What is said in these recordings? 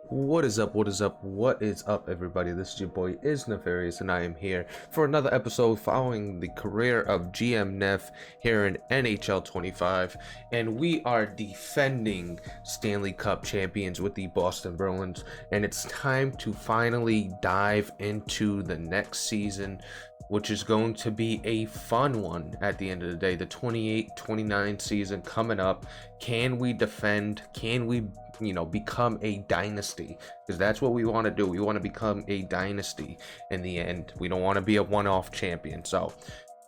What is up? What is up? What is up, everybody? This is your boy is Nefarious, and I am here for another episode following the career of GM Neff here in NHL 25, and we are defending Stanley Cup champions with the Boston Bruins, and it's time to finally dive into the next season, which is going to be a fun one at the end of the day. The 28-29 season coming up. Can we defend? Can we become a dynasty? Because that's what we want to do. We want to become a dynasty in the end. We don't want to be a one-off champion. So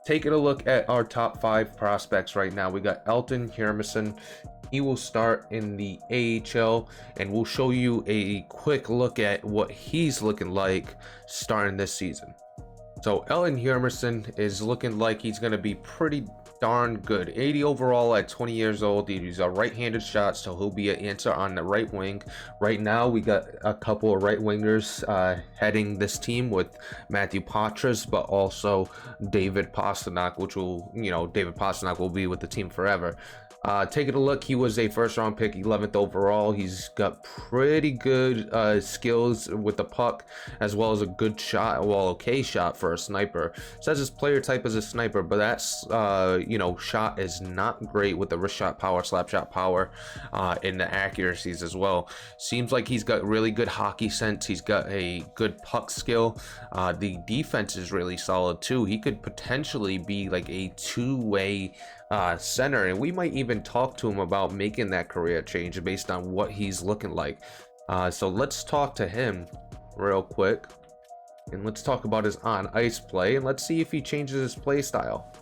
taking a look at our top 5 prospects right now, we got Elton Hermisson. He will start in the AHL, and we'll show you a quick look at what he's looking like starting this season. So Elton Hermisson is looking like he's going to be pretty darn good. 80 overall at 20 years old. He's a right-handed shot, so he'll be an answer on the right wing. Right now, we got a couple of right wingers heading this team with Matthew Patras, but also David Pastrnak, which will, David Pastrnak will be with the team forever. Taking a look, he was a first-round pick, 11th overall. He's got pretty good skills with the puck, as well as a good shot, okay shot for a sniper. Says his player type is a sniper, but that's, shot is not great with the wrist shot power, slap shot power, and the accuracies as well. Seems like he's got really good hockey sense. He's got a good puck skill. The defense is really solid, too. He could potentially be like a two-way center, and we might even talk to him about making that career change based on what he's looking like. So let's talk to him real quick, and let's talk about his on ice play, and let's see if he changes his play style.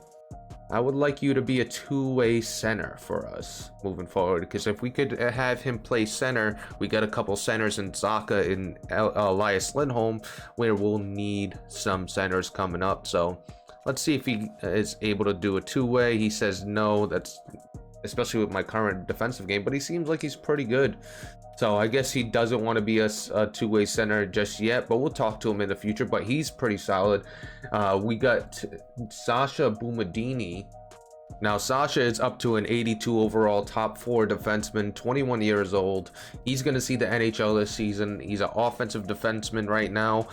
I would like you to be a two-way center for us moving forward, because if we could have him play center, we got a couple centers in Zaka and Elias Lindholm, where we'll need some centers coming up. So let's see if he is able to do a two-way. He says no. That's especially with my current defensive game, but he seems like he's pretty good. So I guess he doesn't want to be a two-way center just yet, but we'll talk to him in the future. But he's pretty solid. We got Sasha Bumadini. Now, Sasha is up to an 82 overall, top 4 defenseman, 21 years old. He's going to see the NHL this season. He's an offensive defenseman right now.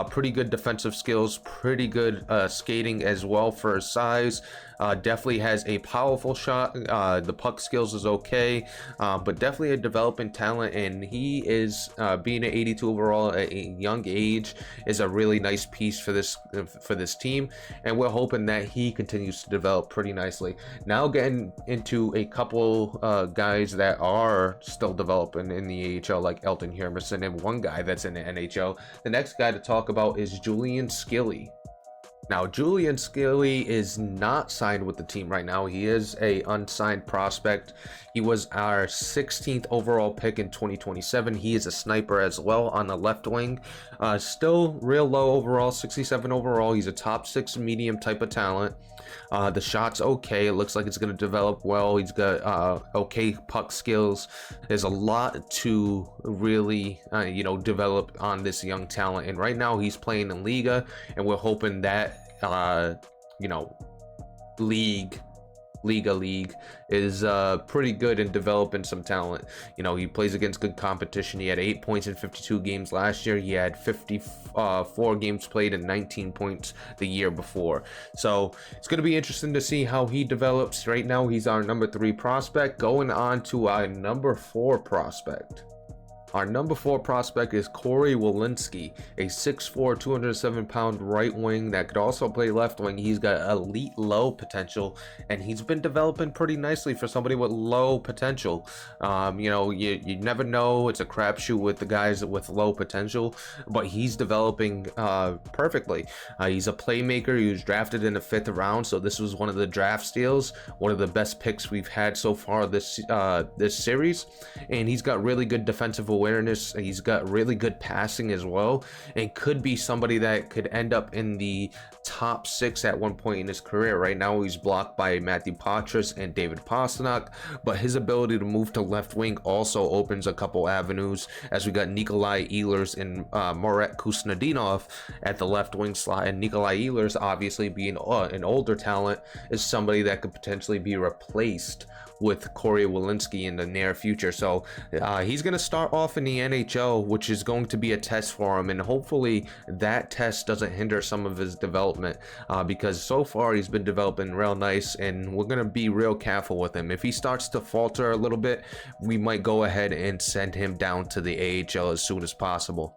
Pretty good defensive skills, pretty good skating as well for his size. Definitely has a powerful shot. The puck skills is okay, but definitely a developing talent. And he is being an 82 overall at a young age is a really nice piece for this team. And we're hoping that he continues to develop pretty nicely. Now getting into a couple guys that are still developing in the AHL, like Elton Hermisson, and one guy that's in the NHL. The next guy to talk about is Julian Skilly. Now, Julian Skilly is not signed with the team right now. He is a unsigned prospect. He was our 16th overall pick in 2027. He is a sniper as well on the left wing. Still real low overall, 67 overall. He's a top 6 medium type of talent. The shot's okay. It looks like it's going to develop well. He's got okay puck skills. There's a lot to really, develop on this young talent. And right now he's playing in Liga, and we're hoping that League is pretty good in developing some talent. He plays against good competition. He had 8 points in 52 games last year. He had 54 games played and 19 points the year before. So it's going to be interesting to see how he develops. Right now he's our number 3 prospect. Going on to our number 4 prospect. Our number 4 prospect is Corey Walensky, a 6'4", 207-pound right wing that could also play left wing. He's got elite low potential, and he's been developing pretty nicely for somebody with low potential. You never know. It's a crapshoot with the guys with low potential, but he's developing perfectly. He's a playmaker. He was drafted in the 5th round, so this was one of the draft steals, one of the best picks we've had so far this series, and he's got really good defensive awareness. He's got really good passing as well, and could be somebody that could end up in the top 6 at one point in his career. Right now he's blocked by Matthew Patras and David Pastrnak, but his ability to move to left wing also opens a couple avenues, as we got Nikolai Ehlers and Moret Kusnedinov at the left wing slot. And Nikolai Ehlers, obviously being an older talent, is somebody that could potentially be replaced with Corey Walensky in the near future. So he's going to start off in the NHL, which is going to be a test for him, and hopefully that test doesn't hinder some of his development, because so far he's been developing real nice, and we're going to be real careful with him. If he starts to falter a little bit, we might go ahead and send him down to the AHL as soon as possible.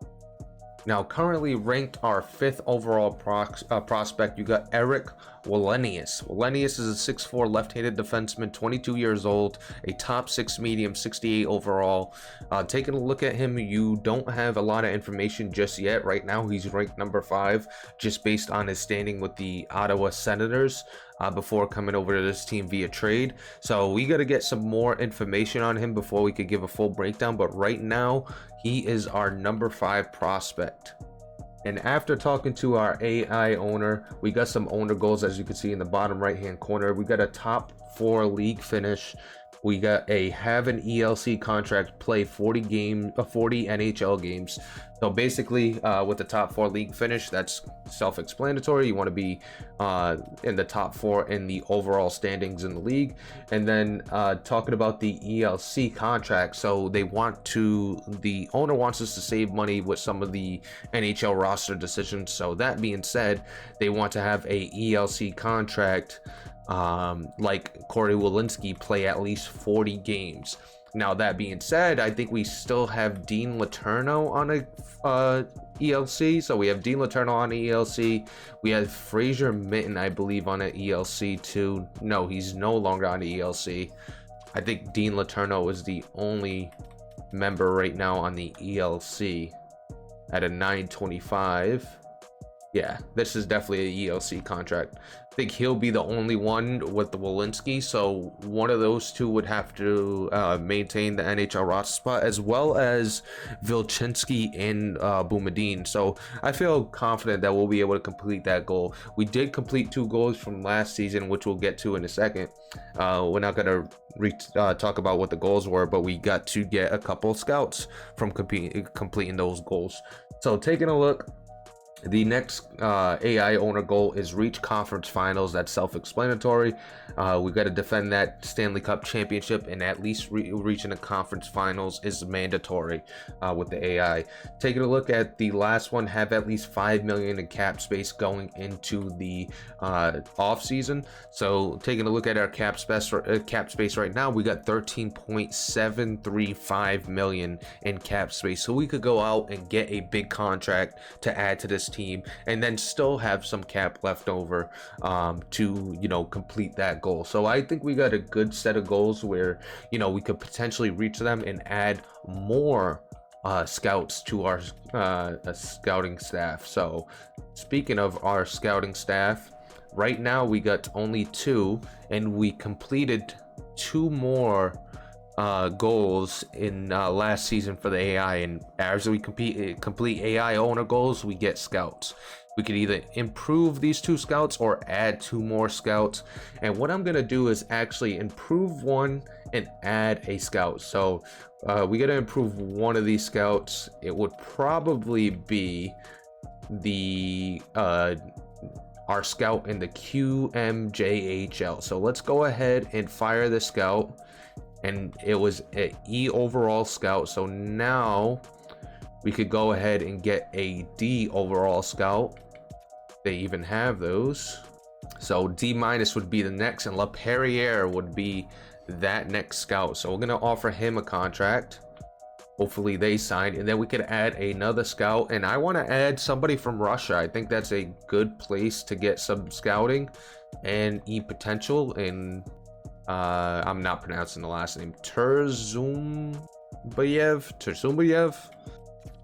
Now, currently ranked our 5th overall prospect, you got Eric Wallenius. Wallenius is a 6'4" left-handed defenseman, 22 years old, a top 6 medium, 68 overall. Taking a look at him, you don't have a lot of information just yet. Right now, he's ranked number 5, just based on his standing with the Ottawa Senators before coming over to this team via trade. So we got to get some more information on him before we could give a full breakdown. But right now, he is our number 5 prospect. And after talking to our AI owner, we got some owner goals, as you can see in the bottom right hand corner. We got a top 4 league finish. We got a have an ELC contract, play 40 NHL games. So basically, with the top 4 league finish, that's self-explanatory. You want to be in the top 4 in the overall standings in the league. And then talking about the ELC contract, so the owner wants us to save money with some of the NHL roster decisions. So that being said, they want to have a ELC contract like Corey Walensky, play at least 40 games. Now, that being said, I think we still have Dean Letourneau on a ELC. So we have Dean Letourneau on an ELC. We have Fraser Mitten, I believe, on an ELC too. No, he's no longer on the ELC. I think Dean Letourneau is the only member right now on the ELC at a 925. Yeah, this is definitely an ELC contract. I think he'll be the only one with the Walensky, so one of those two would have to maintain the NHL roster spot, as well as Vilchinski and Boumadine. So I feel confident that we'll be able to complete that goal. We did complete 2 goals from last season, which we'll get to in a second. We're not going to talk about what the goals were, but we got to get a couple scouts from completing those goals. So taking a look, the next AI owner goal is reach conference finals. That's self-explanatory. We've got to defend that Stanley Cup championship, and at least reaching the conference finals is mandatory with the AI. Taking a look at the last one, have at least $5 million in cap space going into the off season. So taking a look at our cap space right now, we got $13.735 million in cap space. So we could go out and get a big contract to add to this team, and then still have some cap left over to complete that goal. So I think we got a good set of goals where we could potentially reach them and add more scouts to our scouting staff. So speaking of our scouting staff, right now we got only 2, and we completed 2 more goals in last season for the AI, and as we complete AI owner goals, we get scouts. We could either improve these 2 scouts or add 2 more scouts, and what I'm gonna do is actually improve one and add a scout. So we gotta improve one of these scouts. It would probably be the our scout in the QMJHL. So let's go ahead and fire the scout, and it was an E overall scout. So now we could go ahead and get a D overall scout. They even have those. So D- would be the next, and LaPerriere would be that next scout. So we're gonna offer him a contract. Hopefully they sign, and then we could add another scout. And I want to add somebody from Russia. I think that's a good place to get some scouting and potential. And I'm not pronouncing the last name. Turzumbayev.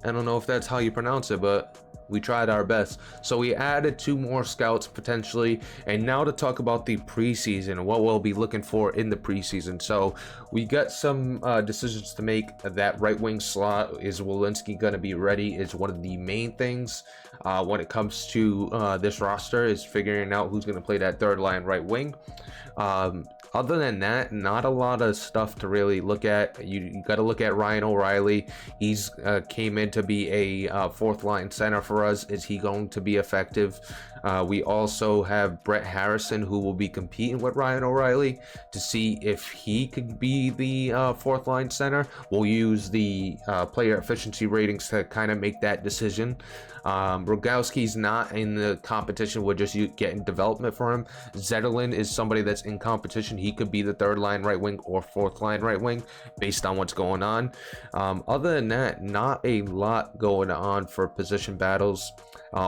I don't know if that's how you pronounce it, but We tried our best. So we added 2 more scouts potentially. And now to talk about the preseason, what we'll be looking for in the preseason. So we got some decisions to make. That right wing slot, is Walensky going to be ready, is one of the main things when it comes to this roster, is figuring out who's going to play that third line right wing. Other than that, not a lot of stuff to really look at. You got to look at Ryan O'Reilly. He's came in to be a fourth line center for us. Is he going to be effective? We also have Brett Harrison, who will be competing with Ryan O'Reilly to see if he could be the fourth line center. We'll use the player efficiency ratings to kind of make that decision. Rogowski's not in the competition. We're just getting development for him. Zetterlund is somebody that's in competition. He could be the third line right wing or fourth line right wing based on what's going on. Other than that, not a lot going on for position battles.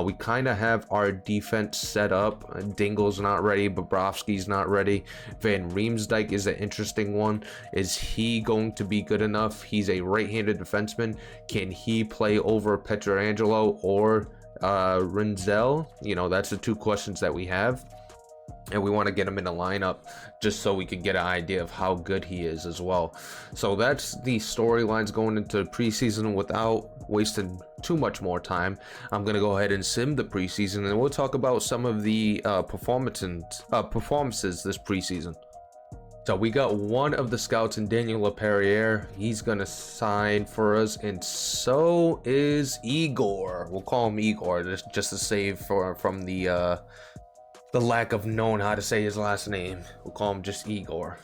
We kind of have our defense set up. Dingle's not ready. Bobrovsky's not ready. Van Riemsdyk is an interesting one. Is he going to be good enough? He's a right-handed defenseman. Can he play over Pietrangelo or Rinzel? You know, that's the 2 questions that we have. And we want to get him in a lineup just so we can get an idea of how good he is as well. So that's the storylines going into preseason. Without wasting too much more time, I'm going to go ahead and sim the preseason, and we'll talk about some of the performances this preseason. So we got one of the scouts in Daniel LaPerriere. He's going to sign for us, and so is Igor. We'll call him Igor just to save from the lack of knowing how to say his last name. We'll call him just Igor.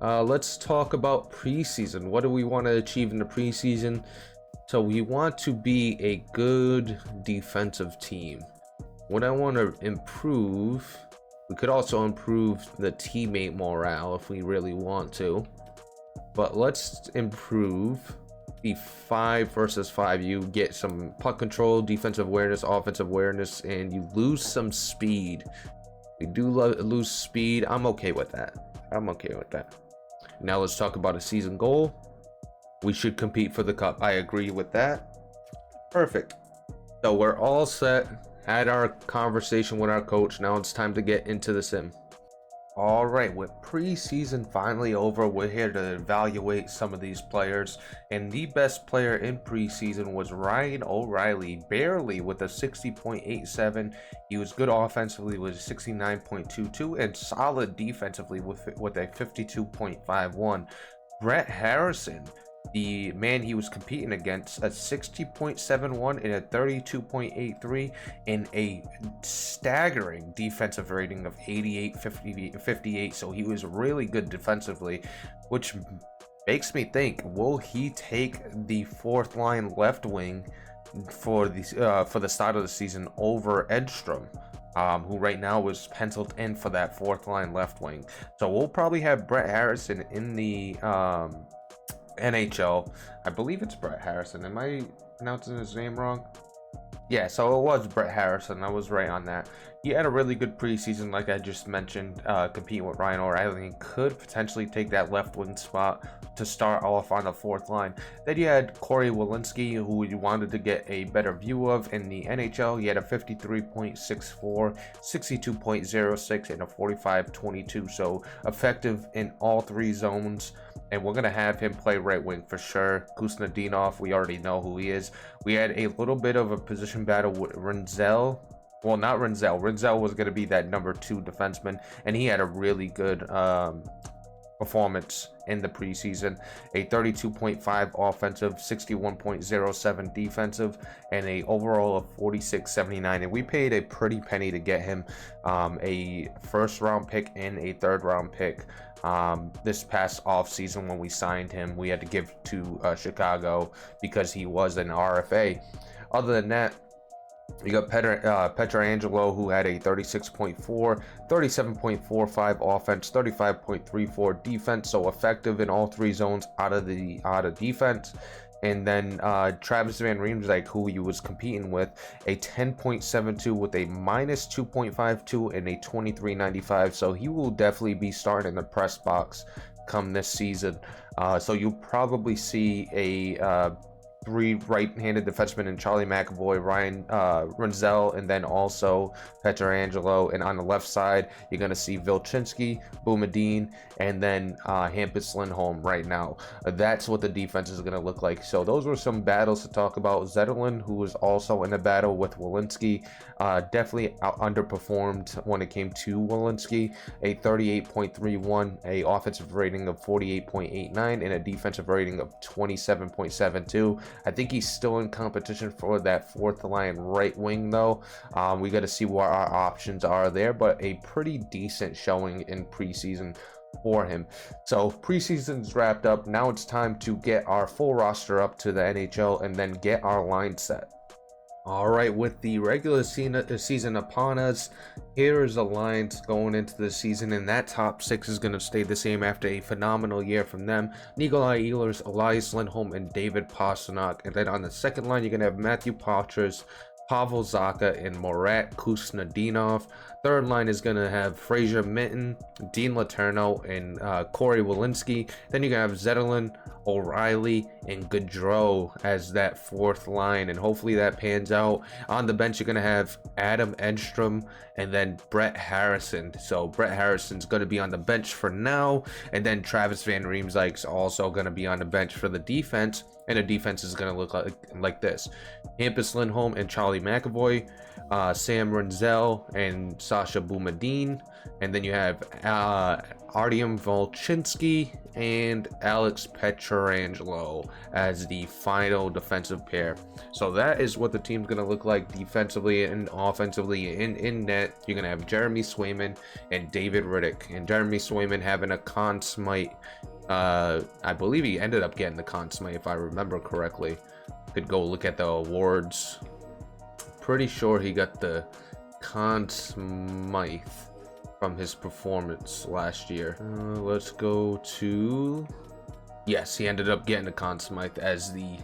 Let's talk about preseason. What do we want to achieve in the preseason? So we want to be a good defensive team. What I want to improve, we could also improve the teammate morale if we really want to. But let's improve the 5 versus 5. You get some puck control, defensive awareness, offensive awareness, and you lose some speed. We do lose speed. I'm okay with that. Now let's talk about a season goal. We should compete for the cup. I agree with that. Perfect. So we're all set. Had our conversation with our coach. Now it's time to get into the sim. All right, with preseason finally over, we're here to evaluate some of these players, and the best player in preseason was Ryan O'Reilly, barely, with a 60.87. He was good offensively with 69.22 and solid defensively with a 52.51. Brett Harrison, the man he was competing against, a 60.71 and a 32.83 and a staggering defensive rating of 88.58. So he was really good defensively, which makes me think, will he take the fourth line left wing for the start of the season over Edstrom, who right now is penciled in for that fourth line left wing? So we'll probably have Brett Harrison in the NHL. I believe it's Brett Harrison. Am I pronouncing his name wrong? Yeah, so it was Brett Harrison. I was right on that. He had a really good preseason, like I just mentioned, competing with Ryan O'Reilly, and could potentially take that left wing spot to start off on the fourth line. Then you had Corey Walensky, who you wanted to get a better view of in the NHL. He had a 53.64, 62.06, and a 45.22, so effective in all 3 zones. And we're going to have him play right wing for sure. Kusnadinov, we already know who he is. We had a little bit of a position battle with Rinzel. Well, not Rinzel. Rinzel was going to be that number 2 defenseman, and he had a really good performance in the preseason. A 32.5 offensive, 61.07 defensive, and a overall of 46.79. And we paid a pretty penny to get him, a first-round pick and a third-round pick. This past off season when we signed him, we had to give to Chicago because he was an RFA. Other than that, you got Pietrangelo, who had a 36.4, 37.45 offense, 35.34 defense, so effective in all 3 zones out of defense. And then Travis Van Riemsdyk, who he was competing with, a 10.72 with a minus 2.52 and a 23.95. So he will definitely be starting in the press box come this season. So you'll probably see a three right-handed defensemen in Charlie McAvoy, Ryan Renzel, and then also Petrangelo. And on the left side, you're going to see Vilchinski, Boumediene, and then Hampus Lindholm right now. That's what the defense is going to look like. So those were some battles to talk about. Zetterlund, who was also in a battle with Welinski, definitely underperformed when it came to Welinski. A 38.31, a offensive rating of 48.89, and a defensive rating of 27.72. I think he's still in competition for that fourth line right wing, though. We got to see what our options are there, but a pretty decent showing in preseason for him. So preseason's wrapped up. Now it's time to get our full roster up to the NHL and then get our line set. All right, with the regular season upon us, here is the lines going into the season, and that top six is going to stay the same after a phenomenal year from them. Nikolai Ehlers, Elias Lindholm, and David Pastrnak. And then on the second line, you're going to have Matthew Poitras, Pavel Zacha, and Murat Kusnedinov. Third line is going to have Fraser Minton, Dean Letourneau, and Corey Welinski. Then you're going to have Zetterlund, O'Reilly, and Gaudreau as that fourth line, and hopefully that pans out. On the bench, you're going to have Adam Edstrom and then Brett Harrison. So Brett Harrison's going to be on the bench for now, and then Travis Van Riemsdyk's also going to be on the bench for the defense, and the defense is going to look like this: Hampus Lindholm and Charlie McAvoy, Sam Renzel and Sasha Boumediene, and then you have Artyom Volchinski and Alex Petrangelo as the final defensive pair. So that is what the team's going to look like defensively and offensively. In net, you're going to have Jeremy Swayman and David Riddick, and Jeremy Swayman having a Conn Smythe. I believe he ended up getting the Conn Smythe, if I remember correctly. Could go look at the awards. Pretty sure he got the Conn Smythe from his performance last year. Let's go to... Yes, he ended up getting the Conn Smythe as the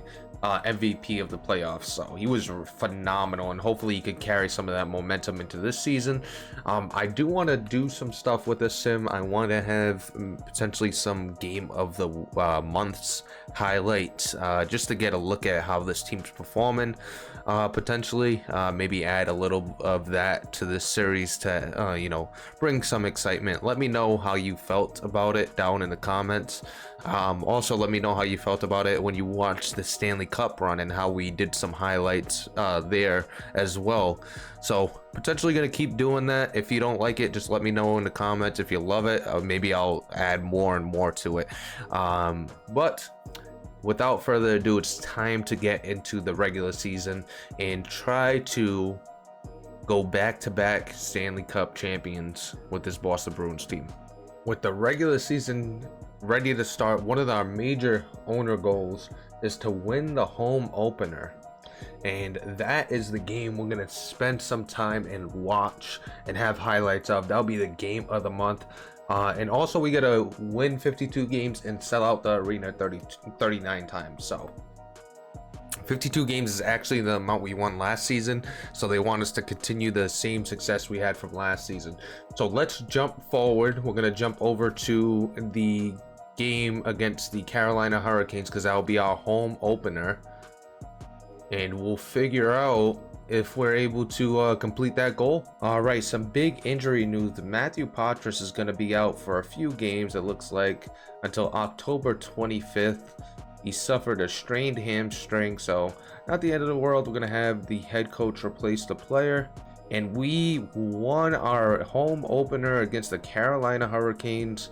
MVP of the playoffs. So he was phenomenal, and hopefully he could carry some of that momentum into this season. I do want to do some stuff with this sim. I want to have potentially some game of the month's highlights, just to get a look at how this team's performing. Potentially maybe add a little of that to this series to bring some excitement. Let me know how you felt about it down in the comments. Also let me know how you felt about it when you watched the Stanley Cup run and how we did some highlights there as well. So potentially gonna keep doing that. If you don't like it, just let me know in the comments. If you love it, maybe I'll add more and more to it. But without further ado, it's time to get into the regular season and try to go back-to-back Stanley Cup champions with this Boston Bruins team. With the regular season ready to start, one of our major owner goals is to win the home opener. And that is the game we're going to spend some time and watch and have highlights of. That'll be the game of the month. And also we got to win 52 games and sell out the arena 39 times. So 52 games is actually the amount we won last season. So they want us to continue the same success we had from last season. So let's jump forward. We're going to jump over to the game against the Carolina Hurricanes, because that'll be our home opener. And we'll figure out if we're able to complete that goal. All right, some big injury news. Matthew Poitras is going to be out for a few games, it looks like, until October 25th. He suffered a strained hamstring, so not the end of the world. We're going to have the head coach replace the player. And we won our home opener against the Carolina Hurricanes.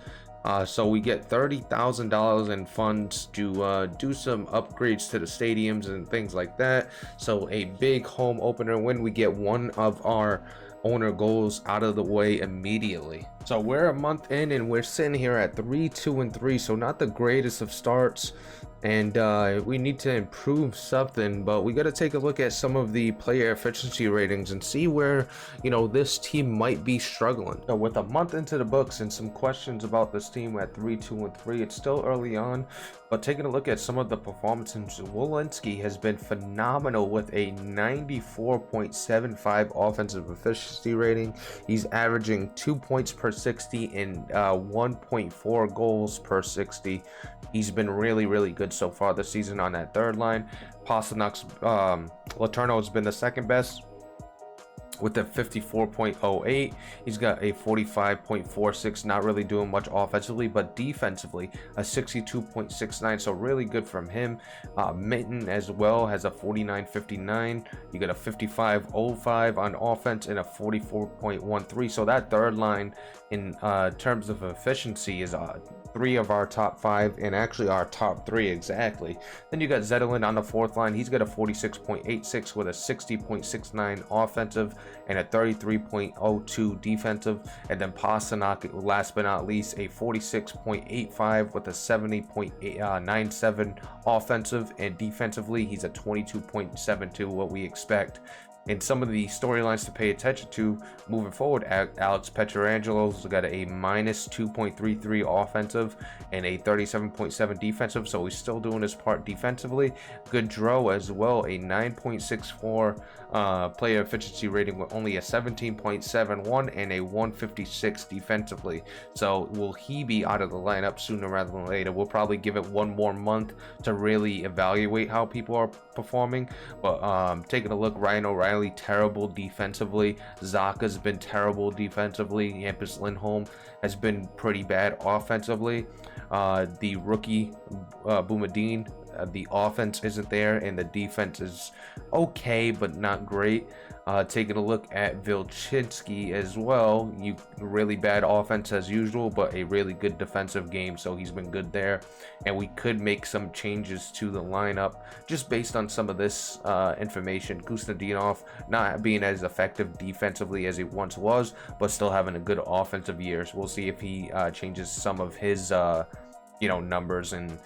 So we get $30,000 in funds to do some upgrades to the stadiums and things like that. So a big home opener when we get one of our owner goals out of the way immediately. So we're a month in and we're sitting here at 3-2-3, so not the greatest of starts. And we need to improve something, but we got to take a look at some of the player efficiency ratings and see where, this team might be struggling. So with a month into the books and some questions about this team at 3-2-3, it's still early on, but taking a look at some of the performances, Welinski has been phenomenal with a 94.75 offensive efficiency rating. He's averaging 2 points per 60 and 1.4 goals per 60. He's been really, really good good so far this season on that third line. Pasternak's Letourneau has been the second best with a 54.08. He's got a 45.46, not really doing much offensively, but defensively a 62.69, so really good from him. Minton as well has a 49.59. You got a 55.05 on offense and a 44.13. So that third line in terms of efficiency is 3 of our top 5, and actually our top 3 exactly. Then you got Zetterlund on the fourth line. He's got a 46.86 with a 60.69 offensive and a 33.02 defensive. And then Pastrnak, last but not least, a 46.85 with a 70.97 offensive, and defensively he's a 22.72, what we expect. And some of the storylines to pay attention to moving forward, Alex Pietrangelo's got a minus 2.33 offensive and a 37.7 defensive, so he's still doing his part defensively. Gaudreau as well, a 9.64 player efficiency rating with only a 17.71 and a 156 defensively. So will he be out of the lineup sooner rather than later? We'll probably give it one more month to really evaluate how people are performing. But taking a look, Ryan O'Reilly, terrible defensively. Zaka's been terrible defensively. Hampus Lindholm has been pretty bad offensively. The rookie Boumadine, the offense isn't there and the defense is okay but not great. Taking a look at Vilchinski as well, really bad offense as usual, but a really good defensive game, so he's been good there. And we could make some changes to the lineup just based on some of this information. Kustadinov not being as effective defensively as he once was, but still having a good offensive year. So we'll see if he changes some of his numbers and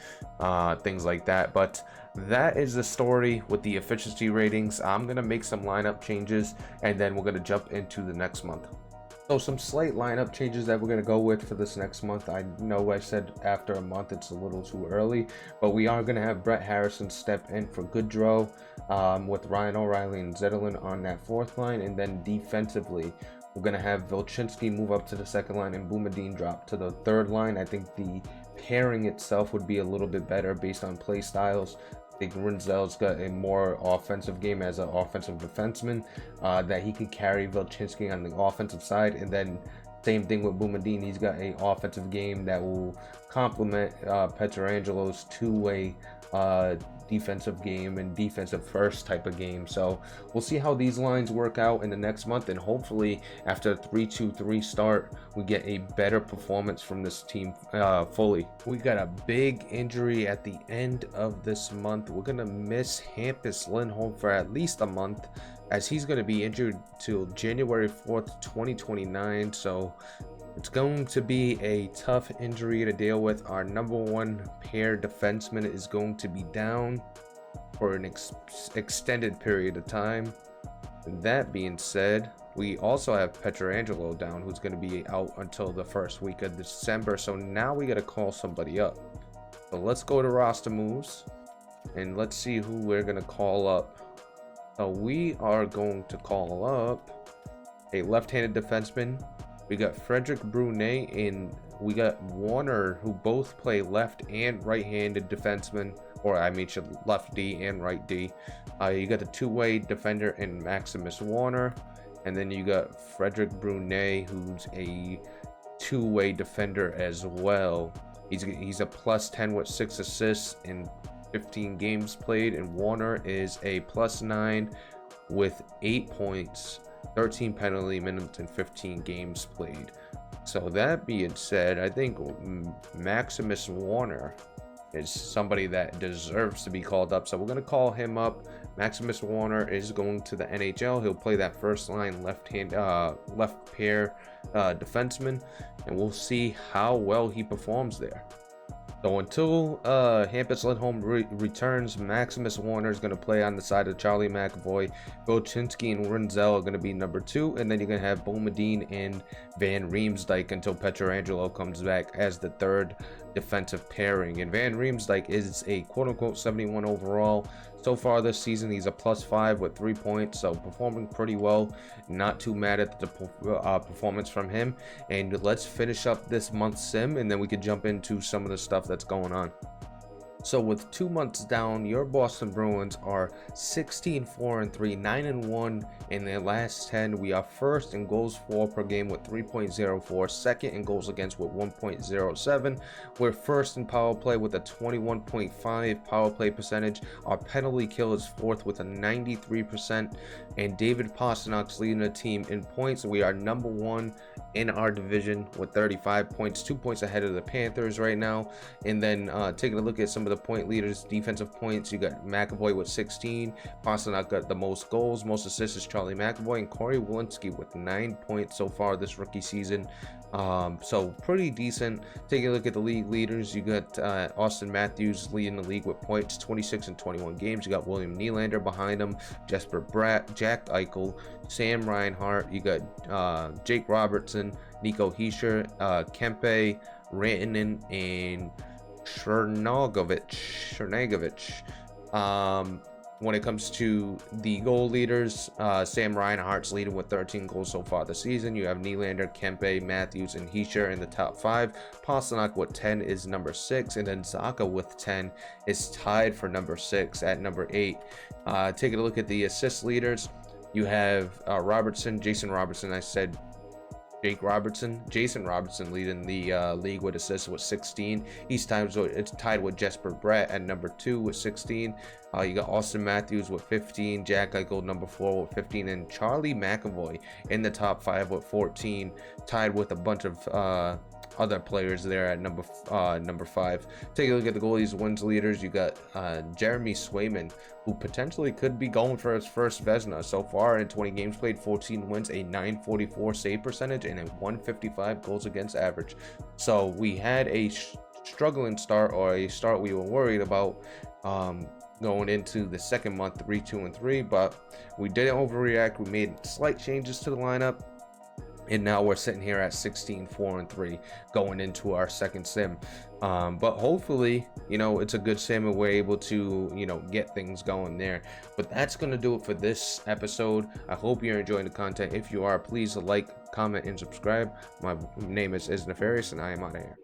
things like that. But that is the story with the efficiency ratings. I'm gonna make some lineup changes and then we're gonna jump into the next month. So some slight lineup changes that we're going to go with for this next month. I know I said after a month it's a little too early, but we are going to have Brett Harrison step in for Gaudreau with Ryan O'Reilly and Zetterlund on that fourth line. And then defensively, we're going to have Vilchinski move up to the second line and Boumadine drop to the third line. I think the pairing itself would be a little bit better based on play styles. I think Rinzel's got a more offensive game as an offensive defenseman that he could carry Vilchinski on the offensive side, and then same thing with Boumadine. He's got a offensive game that will complement Pietrangelo's two-way defensive game and defensive first type of game. So we'll see how these lines work out in the next month, and hopefully after a 3-2-3 start we get a better performance from this team fully. We got a big injury at the end of this month. We're gonna miss Hampus Lindholm for at least a month, as he's going to be injured till January 4th, 2029. So it's going to be a tough injury to deal with. Our number one pair defenseman is going to be down for an extended period of time. That being said, we also have Pietrangelo down, who's going to be out until the first week of December. So now we got to call somebody up. So let's go to roster moves and let's see who we're going to call up. So we are going to call up a left-handed defenseman. We got Frederick Brunet and we got Warner, who both play left and right-handed defenseman, or I mean left D and right D. You got the two-way defender in Maximus Warner, and then you got Frederick Brunet, who's a two-way defender as well. He's a +10 with 6 assists and 15 games played, and Warner is a +9 with 8 points, 13 penalty minutes, and 15 games played. So that being said, I think Maximus Warner is somebody that deserves to be called up, so we're going to call him up. Maximus Warner is going to the NHL. He'll play that first line left pair defenseman, and we'll see how well he performs there. So until Hampus Lindholm returns, Maximus Warner is going to play on the side of Charlie McAvoy. Vilchinski and Rinzel are going to be number 2, and then you're going to have Boumadine and Van Riemsdyk until Pietrangelo comes back as the third defensive pairing. And Van Riemsdyk is a quote-unquote 71 overall. So far this season, he's a +5 with 3 points, so performing pretty well. Not too mad at the performance from him. And let's finish up this month's sim, and then we could jump into some of the stuff that's going on. So with 2 months down, your Boston Bruins are 16-4-3, 9-1 in their last 10. We are first in goals for per game with 3.04, second in goals against with 1.07. We're first in power play with a 21.5 power play percentage. Our penalty kill is fourth with a 93%, and David Pasternak's leading the team in points. We are number one in our division with 35 points, 2 points ahead of the Panthers right now. And then taking a look at some of the point leaders, defensive points, you got McAvoy with 16. Pasternak got the most goals, most assists is Charlie McAvoy, and Corey Walensky with 9 points so far this rookie season. So pretty decent. Taking a look at the league leaders, you got Austin Matthews leading the league with points, 26 and 21 games. You got William Nylander behind him, Jesper Bratt, Jack Eichel, Sam Reinhart. You got Jake Robertson, Nico Hischier, Kempe, Rantanen, and Chernagovich. When it comes to the goal leaders, Sam Reinhart's leading with 13 goals so far this season. You have Nylander, Kempe, Matthews, and Hischier in the top 5. Pasternak with 10 is number 6, and then Zacha with 10 is tied for number 6 at number 8. Taking a look at the assist leaders, you have Jason Robertson. I said Jason Robertson leading the league with assists with 16. He's tied with Jesper Bratt at number 2 with 16. You got Austin Matthews with 15, Jack Eichel number 4 with 15, and Charlie McAvoy in the top 5 with 14, tied with a bunch of other players there at number 5. Take a look at the goalies wins leaders. You got Jeremy Swayman, who potentially could be going for his first Vezina. So far in 20 games played, 14 wins, a 944 save percentage, and a 155 goals against average. So we had a struggling start, or a start we were worried about going into the second month, 3-2-3, but we didn't overreact. We made slight changes to the lineup, and now we're sitting here at 16-4-3 going into our second sim. But hopefully, it's a good sim and we're able to, get things going there. But that's going to do it for this episode. I hope you're enjoying the content. If you are, please like, comment, and subscribe. My name is Nefarious, and I am out of here.